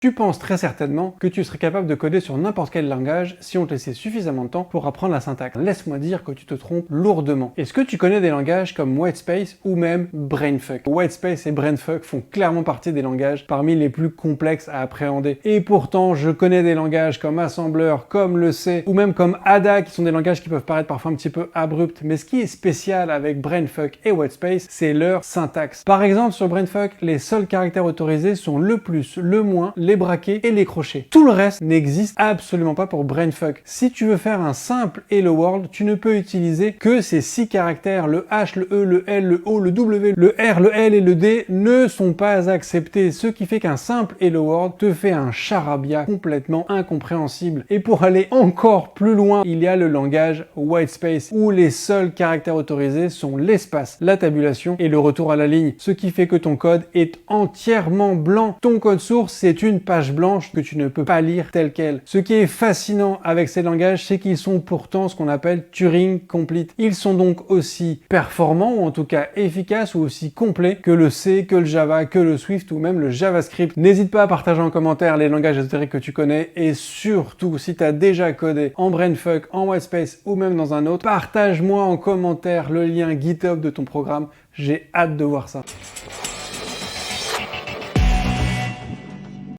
Tu penses très certainement que tu serais capable de coder sur n'importe quel langage si on te laissait suffisamment de temps pour apprendre la syntaxe. Laisse-moi dire que tu te trompes lourdement. Est-ce que tu connais des langages comme Whitespace ou même Brainfuck? Whitespace et Brainfuck font clairement partie des langages parmi les plus complexes à appréhender. Et pourtant, je connais des langages comme Assembler, comme le C, ou même comme Ada, qui sont des langages qui peuvent paraître parfois un petit peu abrupts. Mais ce qui est spécial avec Brainfuck et Whitespace, c'est leur syntaxe. Par exemple, sur Brainfuck, les seuls caractères autorisés sont le plus, le moins, les braquets et les crochets. Tout le reste n'existe absolument pas pour Brainfuck. Si tu veux faire un simple Hello World, tu ne peux utiliser que ces 6 caractères. Le H, le E, le L, le O, le W, le R, le L et le D ne sont pas acceptés, ce qui fait qu'un simple Hello World te fait un charabia complètement incompréhensible. Et pour aller encore plus loin, il y a le langage Whitespace, où les seuls caractères autorisés sont l'espace, la tabulation et le retour à la ligne, ce qui fait que ton code est entièrement blanc. Ton code source, c'est une page blanche que tu ne peux pas lire telle quelle. Ce qui est fascinant avec ces langages, c'est qu'ils sont pourtant ce qu'on appelle Turing Complete. Ils sont donc aussi performants, ou en tout cas efficaces, ou aussi complets que le C, que le Java, que le Swift, ou même le JavaScript. N'hésite pas à partager en commentaire les langages ésotériques que tu connais, et surtout, si tu as déjà codé en Brainfuck, en Whitespace, ou même dans un autre, partage-moi en commentaire le lien GitHub de ton programme. J'ai hâte de voir ça.